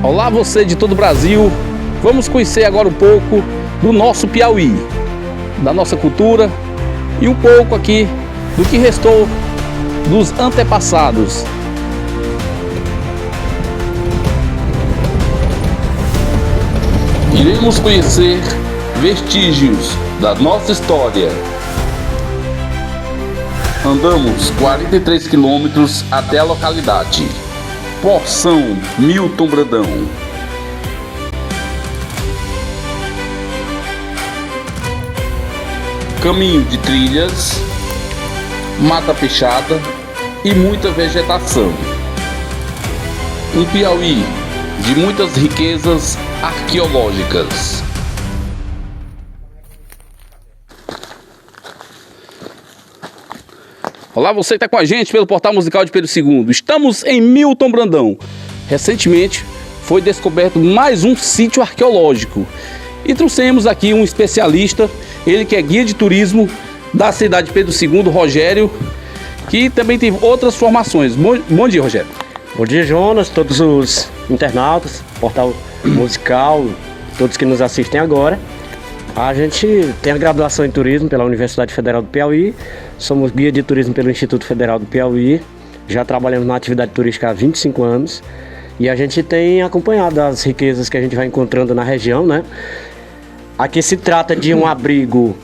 Olá você de todo o Brasil, vamos conhecer agora um pouco do nosso Piauí, da nossa cultura e um pouco aqui do que restou dos antepassados. Iremos conhecer vestígios da nossa história. Andamos 43 quilômetros até a localidade. Porção Milton Brandão. Caminho de trilhas, mata fechada e muita vegetação. Um Piauí de muitas riquezas arqueológicas. Olá, você está com a gente pelo Portal Musical de Pedro II. Estamos em Milton Brandão. Recentemente foi descoberto mais um sítio arqueológico. E trouxemos aqui um especialista, ele que é guia de turismo da cidade de Pedro II, Rogério, que também tem outras formações. Bom dia, Rogério. Bom dia, Jonas, todos os internautas, Portal Musical, todos que nos assistem agora. A gente tem a graduação em turismo pela Universidade Federal do Piauí, somos guia de turismo pelo Instituto Federal do Piauí, já trabalhamos na atividade turística há 25 anos e a gente tem acompanhado as riquezas que a gente vai encontrando na região, né? Aqui se trata de um abrigo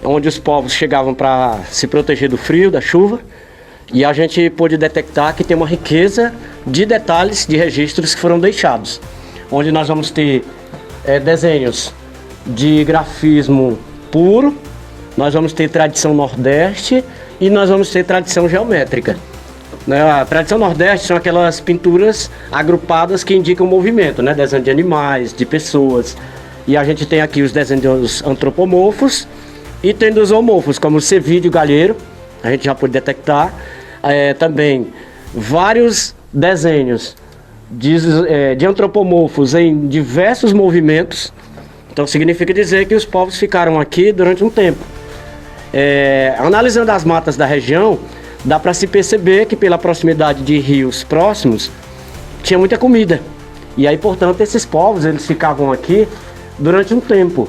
onde os povos chegavam para se proteger do frio, da chuva, e a gente pôde detectar que tem uma riqueza de detalhes, de registros que foram deixados, onde nós vamos ter desenhos de grafismo puro, nós vamos ter tradição nordeste e nós vamos ter tradição geométrica. A tradição nordeste são aquelas pinturas agrupadas que indicam movimento, né? Desenho de animais, de pessoas. E a gente tem aqui os desenhos antropomorfos e tem dos zoomorfos, como o cevídeo galheiro, a gente já pôde detectar. Também vários desenhos de antropomorfos em diversos movimentos. Então significa dizer que os povos ficaram aqui durante um tempo. Analisando as matas da região, dá para se perceber que pela proximidade de rios próximos, tinha muita comida. E aí, portanto, esses povos eles ficavam aqui durante um tempo.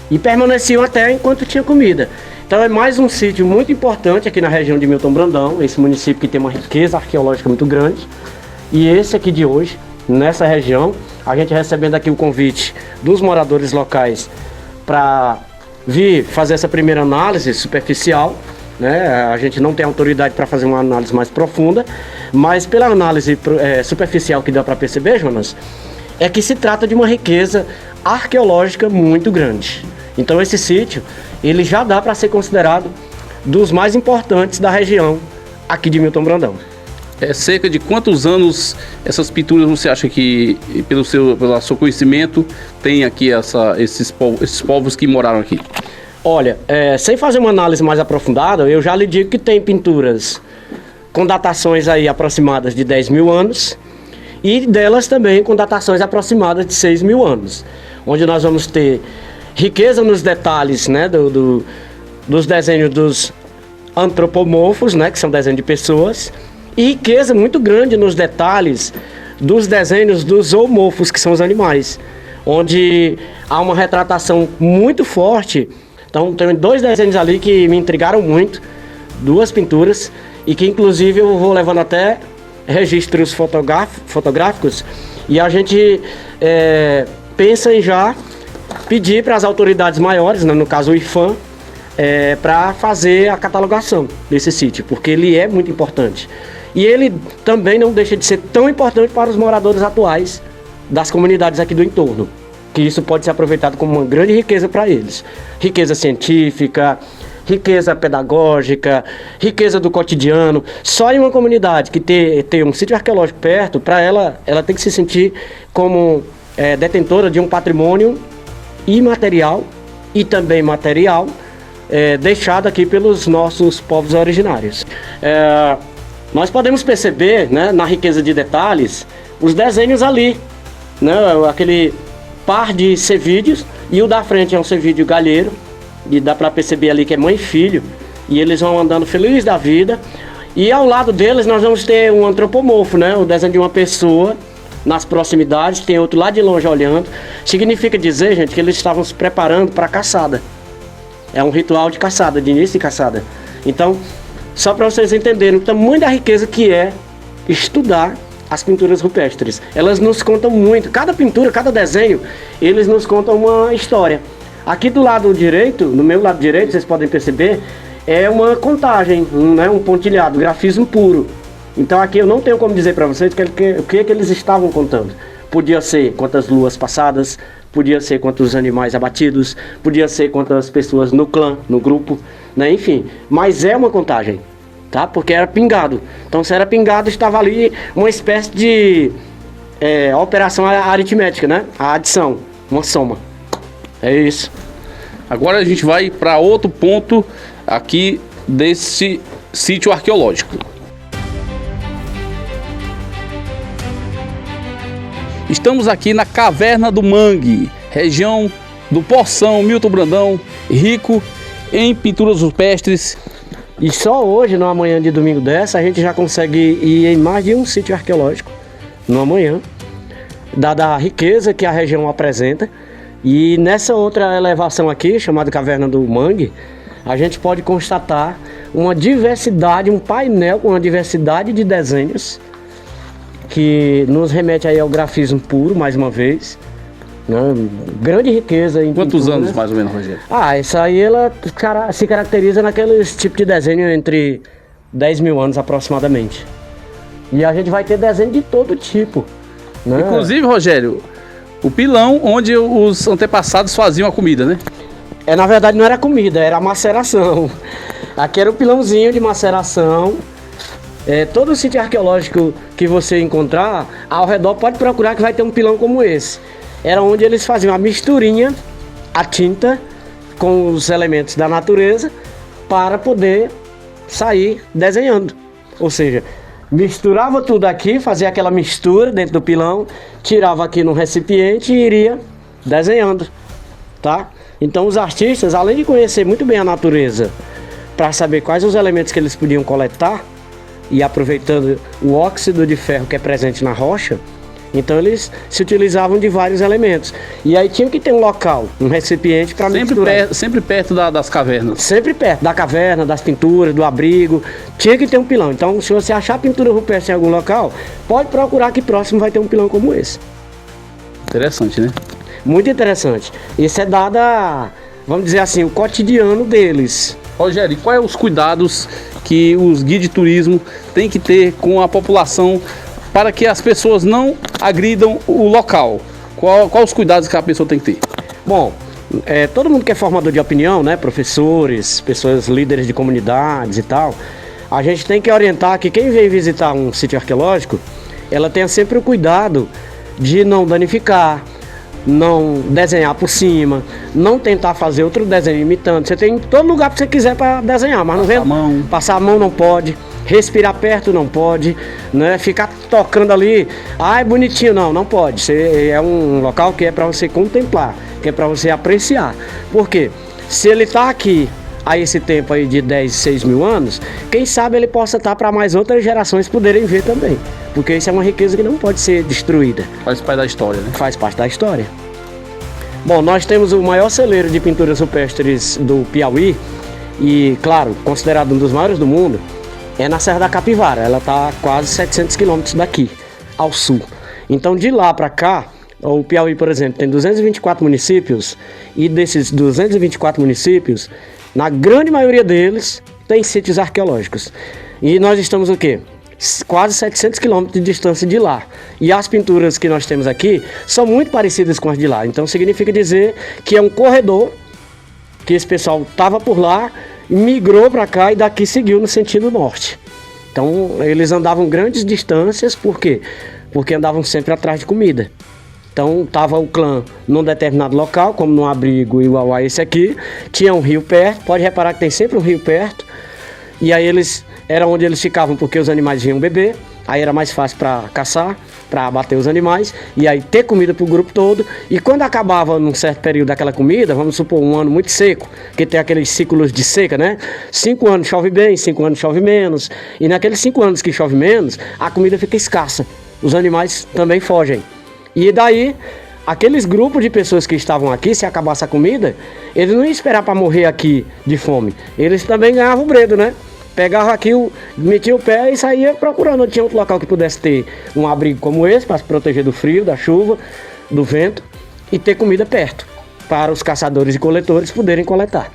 E permaneciam até enquanto tinha comida. Então é mais um sítio muito importante aqui na região de Milton Brandão, esse município que tem uma riqueza arqueológica muito grande. E esse aqui de hoje, nessa região, a gente recebendo aqui o convite dos moradores locais para vir fazer essa primeira análise superficial, né? A gente não tem autoridade para fazer uma análise mais profunda, mas pela análise superficial que dá para perceber, Jonas, é que se trata de uma riqueza arqueológica muito grande. Então esse sítio, ele já dá para ser considerado dos mais importantes da região aqui de Milton Brandão. Cerca de quantos anos essas pinturas você acha que, pelo seu conhecimento, tem aqui esses povos que moraram aqui? Olha, sem fazer uma análise mais aprofundada, eu já lhe digo que tem pinturas com datações aí aproximadas de 10 mil anos e delas também com datações aproximadas de 6 mil anos, onde nós vamos ter riqueza nos detalhes, né, dos desenhos dos antropomorfos, né, que são desenhos de pessoas, e riqueza muito grande nos detalhes dos desenhos dos zoomorfos, que são os animais, onde há uma retratação muito forte. Então tem dois desenhos ali que me intrigaram muito, duas pinturas, e que inclusive eu vou levando até registros fotográficos, e a gente pensa em já pedir para as autoridades maiores, né, no caso o IFAM, para fazer a catalogação desse sítio, porque ele é muito importante. E ele também não deixa de ser tão importante para os moradores atuais das comunidades aqui do entorno, que isso pode ser aproveitado como uma grande riqueza para eles. Riqueza científica, riqueza pedagógica, riqueza do cotidiano. Só em uma comunidade que tem um sítio arqueológico perto, para ela tem que se sentir como detentora de um patrimônio imaterial e também material, deixado aqui pelos nossos povos originários. Nós podemos perceber, né, na riqueza de detalhes, os desenhos ali, né, aquele par de cevídeos, e o da frente é um cevídeo galheiro, e dá para perceber ali que é mãe e filho, e eles vão andando felizes da vida, e ao lado deles nós vamos ter um antropomorfo, né, o desenho de uma pessoa nas proximidades, tem outro lá de longe olhando. Significa dizer, gente, que eles estavam se preparando para a caçada. É um ritual de caçada, de início de caçada. Então, só para vocês entenderem o tamanho da riqueza que é estudar as pinturas rupestres. Elas nos contam muito. Cada pintura, cada desenho, eles nos contam uma história. Aqui do lado direito, no meu lado direito, vocês podem perceber, é uma contagem, um pontilhado, grafismo puro. Então aqui eu não tenho como dizer para vocês o que eles estavam contando. Podia ser quantas luas passadas, podia ser quantos animais abatidos, podia ser quantas pessoas no clã, no grupo, né? Enfim, mas é uma contagem, tá? Porque era pingado. Então se era pingado, estava ali uma espécie de operação aritmética, né? A adição, uma soma. É isso. Agora a gente vai para outro ponto aqui desse sítio arqueológico. Estamos aqui na Caverna do Mangue, região do Poção, Milton Brandão, rico em pinturas rupestres. E só hoje, numa manhã de domingo dessa, a gente já consegue ir em mais de um sítio arqueológico, numa manhã, dada a riqueza que a região apresenta. E nessa outra elevação aqui, chamada Caverna do Mangue, a gente pode constatar uma diversidade, um painel com uma diversidade de desenhos, que nos remete aí ao grafismo puro, mais uma vez, né? Grande riqueza em Quantos pinturas. anos, mais ou menos, Rogério? Essa aí ela se caracteriza naqueles tipos de desenho entre 10 mil anos aproximadamente. E a gente vai ter desenho de todo tipo, né? Inclusive, Rogério, o pilão onde os antepassados faziam a comida, né? Na verdade não era comida, era a maceração. Aqui era o pilãozinho de maceração. Todo sítio arqueológico que você encontrar ao redor, pode procurar que vai ter um pilão como esse. Era onde eles faziam a misturinha, a tinta com os elementos da natureza para poder sair desenhando. Ou seja, misturava tudo aqui, fazia aquela mistura dentro do pilão, tirava aqui no recipiente e iria desenhando, tá? Então os artistas, além de conhecer muito bem a natureza, para saber quais os elementos que eles podiam coletar, e aproveitando o óxido de ferro que é presente na rocha, então eles se utilizavam de vários elementos. E aí tinha que ter um local, um recipiente para misturar. Sempre perto das cavernas. Sempre perto da caverna, das pinturas, do abrigo, tinha que ter um pilão. Então se você achar pintura rupestre em algum local, pode procurar aqui próximo, vai ter um pilão como esse. Interessante, né? Muito interessante. Isso é dada, vamos dizer assim, o cotidiano deles. Rogério, e quais os cuidados que os guias de turismo têm que ter com a população para que as pessoas não agridam o local? Quais os cuidados que a pessoa tem que ter? Bom, todo mundo que é formador de opinião, né, professores, pessoas líderes de comunidades e tal, a gente tem que orientar que quem vem visitar um sítio arqueológico, ela tenha sempre o cuidado de não danificar, não desenhar por cima, não tentar fazer outro desenho imitando. Você tem todo lugar que você quiser para desenhar, mas passar a mão não pode, respirar perto não pode, né? Ficar tocando ali, é bonitinho, não pode. É um local que é para você contemplar, que é para você apreciar. Por quê? Se ele está aqui a esse tempo aí de 10, 6 mil anos, quem sabe ele possa estar para mais outras gerações poderem ver também. Porque isso é uma riqueza que não pode ser destruída. Faz parte da história, né? Faz parte da história. Bom, nós temos o maior celeiro de pinturas rupestres do Piauí e, claro, considerado um dos maiores do mundo, é na Serra da Capivara. Ela está a quase 700 quilômetros daqui, ao sul. Então, de lá para cá, o Piauí, por exemplo, tem 224 municípios e desses 224 municípios, na grande maioria deles, tem sítios arqueológicos. E nós estamos o quê? Quase 700 quilômetros de distância de lá. E as pinturas que nós temos aqui são muito parecidas com as de lá. Então significa dizer que é um corredor, que esse pessoal estava por lá, migrou para cá e daqui seguiu no sentido norte. Então eles andavam grandes distâncias, por quê? Porque andavam sempre atrás de comida. Então estava o clã num determinado local, como no abrigo igual a esse aqui, tinha um rio perto, pode reparar que tem sempre um rio perto, e aí era onde eles ficavam porque os animais vinham beber, aí era mais fácil para caçar, para abater os animais, e aí ter comida para o grupo todo, e quando acabava num certo período daquela comida, vamos supor um ano muito seco, que tem aqueles ciclos de seca, né? 5 anos chove bem, 5 anos chove menos, e naqueles 5 anos que chove menos, a comida fica escassa. os animais também fogem. E daí, aqueles grupos de pessoas que estavam aqui, se acabasse a comida, eles não iam esperar para morrer aqui de fome. Eles também ganhavam o bredo, né? Pegava aqui, metia o pé e saía procurando. Não tinha outro local que pudesse ter um abrigo como esse, para se proteger do frio, da chuva, do vento, e ter comida perto, para os caçadores e coletores poderem coletar.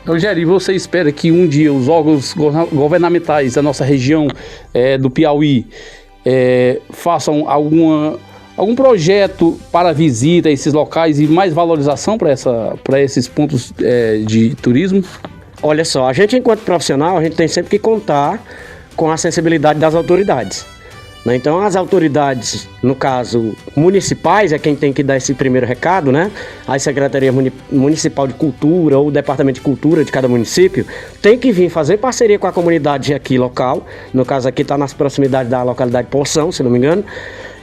Rogério, e você espera que um dia os órgãos governamentais da nossa região do Piauí façam algum projeto para visita a esses locais e mais valorização para esses pontos de turismo? Olha só, a gente enquanto profissional, a gente tem sempre que contar com a sensibilidade das autoridades, né? Então as autoridades, no caso municipais, é quem tem que dar esse primeiro recado, né? A Secretaria Municipal de Cultura ou o Departamento de Cultura de cada município tem que vir fazer parceria com a comunidade aqui local, no caso aqui está nas proximidades da localidade Poção, se não me engano,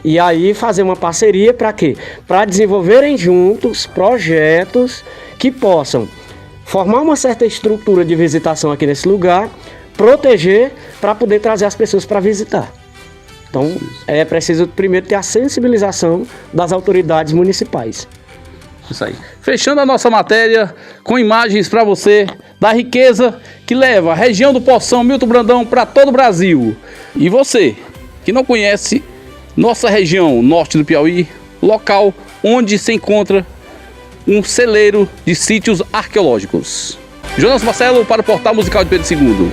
e aí fazer uma parceria para quê? Para desenvolverem juntos projetos que possam formar uma certa estrutura de visitação aqui nesse lugar, proteger para poder trazer as pessoas para visitar. Então, é preciso primeiro ter a sensibilização das autoridades municipais. Isso aí. Fechando a nossa matéria com imagens para você da riqueza que leva a região do Poção Milton Brandão para todo o Brasil. E você que não conhece nossa região norte do Piauí, local onde se encontra um celeiro de sítios arqueológicos. Jonas Marcelo para o Portal Musical de Pedro II.